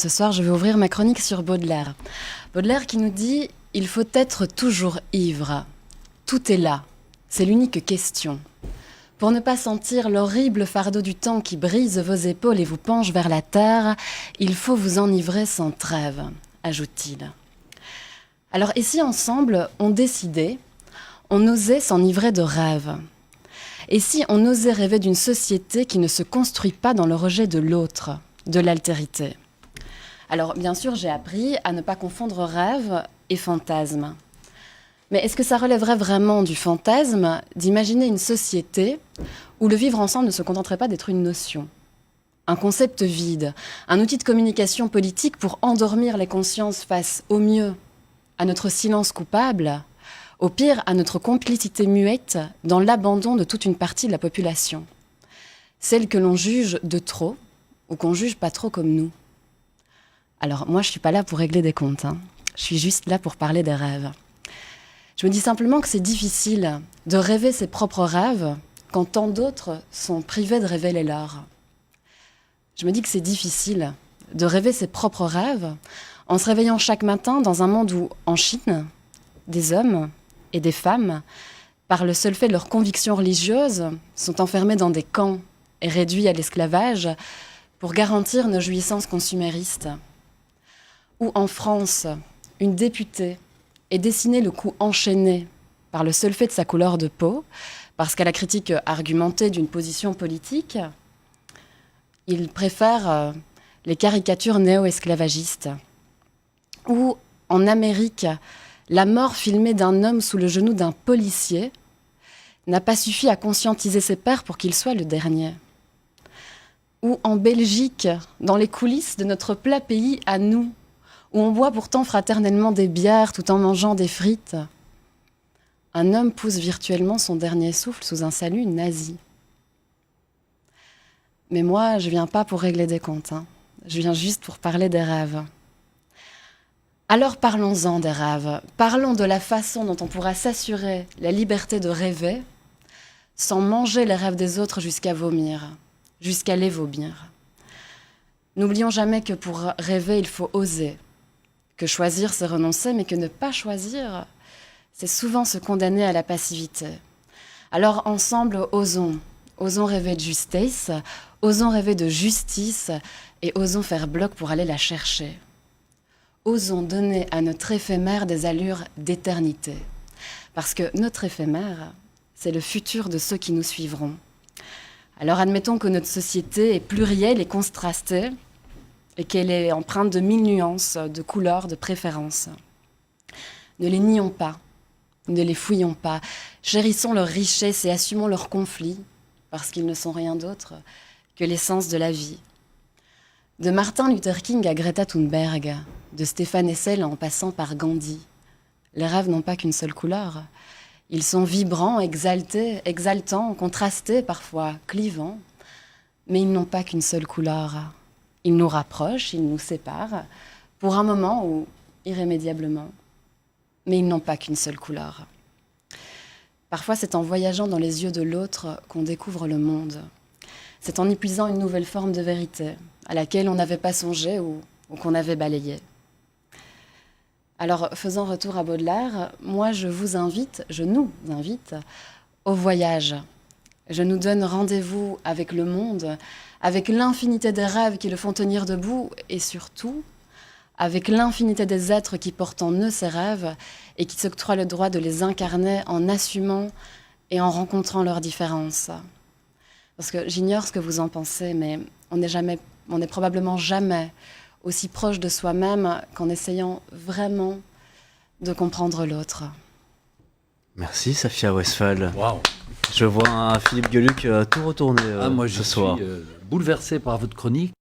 ce soir, je vais ouvrir ma chronique sur Baudelaire. Baudelaire qui nous dit « Il faut être toujours ivre. Tout est là. C'est l'unique question. Pour ne pas sentir l'horrible fardeau du temps qui brise vos épaules et vous penche vers la terre, il faut vous enivrer sans trêve, ajoute-t-il. Alors, et si ensemble, on décidait, on osait s'enivrer de rêves? Et si on osait rêver d'une société qui ne se construit pas dans le rejet de l'autre, de l'altérité? Alors, bien sûr, j'ai appris à ne pas confondre rêve et fantasme. Mais est-ce que ça relèverait vraiment du fantasme d'imaginer une société où le vivre ensemble ne se contenterait pas d'être une notion, un concept vide, un outil de communication politique pour endormir les consciences face, au mieux, à notre silence coupable, au pire, à notre complicité muette dans l'abandon de toute une partie de la population, celle que l'on juge de trop ou qu'on juge pas trop comme nous. Alors, moi, je suis pas là pour régler des comptes, hein. Je suis juste là pour parler des rêves. Je me dis simplement que c'est difficile de rêver ses propres rêves quand tant d'autres sont privés de rêver les leurs. Je me dis que c'est difficile de rêver ses propres rêves en se réveillant chaque matin dans un monde où, en Chine, des hommes et des femmes, par le seul fait de leurs convictions religieuses, sont enfermés dans des camps et réduits à l'esclavage pour garantir nos jouissances consuméristes. Ou en France, une députée est dessinée le cou enchaîné par le seul fait de sa couleur de peau, parce qu'à la critique argumentée d'une position politique, il préfère les caricatures néo-esclavagistes. Ou en Amérique, la mort filmée d'un homme sous le genou d'un policier n'a pas suffi à conscientiser ses pairs pour qu'il soit le dernier. Ou en Belgique, dans les coulisses de notre plat pays à nous, où on boit pourtant fraternellement des bières tout en mangeant des frites, un homme pousse virtuellement son dernier souffle sous un salut nazi. Mais moi, je viens pas pour régler des comptes, hein. Je viens juste pour parler des rêves. Alors parlons-en des rêves. Parlons de la façon dont on pourra s'assurer la liberté de rêver sans manger les rêves des autres jusqu'à vomir, jusqu'à les vomir. N'oublions jamais que pour rêver, il faut oser. Que choisir, c'est renoncer, mais que ne pas choisir, c'est souvent se condamner à la passivité. Alors ensemble, osons. Osons rêver de justesse, osons rêver de justice et osons faire bloc pour aller la chercher. Osons donner à notre éphémère des allures d'éternité. Parce que notre éphémère, c'est le futur de ceux qui nous suivront. Alors admettons que notre société est plurielle et contrastée, et qu'elle est empreinte de 1000 nuances, de couleurs, de préférences. Ne les nions pas, ne les fouillons pas, chérissons leur richesse et assumons leurs conflits, parce qu'ils ne sont rien d'autre que l'essence de la vie. De Martin Luther King à Greta Thunberg, de Stéphane Hessel en passant par Gandhi, les rêves n'ont pas qu'une seule couleur. Ils sont vibrants, exaltés, exaltants, contrastés, parfois clivants, mais ils n'ont pas qu'une seule couleur. Ils nous rapprochent, ils nous séparent, pour un moment ou irrémédiablement. Mais ils n'ont pas qu'une seule couleur. Parfois, c'est en voyageant dans les yeux de l'autre qu'on découvre le monde. C'est en y puisant une nouvelle forme de vérité, à laquelle on n'avait pas songé ou qu'on avait balayé. Alors, faisant retour à Baudelaire, moi, je nous invite au voyage. Je nous donne rendez-vous avec le monde, avec l'infinité des rêves qui le font tenir debout et surtout avec l'infinité des êtres qui portent en eux ces rêves et qui s'octroient le droit de les incarner en assumant et en rencontrant leurs différences. Parce que j'ignore ce que vous en pensez, mais on n'est probablement jamais aussi proche de soi-même qu'en essayant vraiment de comprendre l'autre. Merci Safia Westphal. Waouh. Je vois un Philippe Geluck tout retourné Moi, je ce soir. suis bouleversé par votre chronique.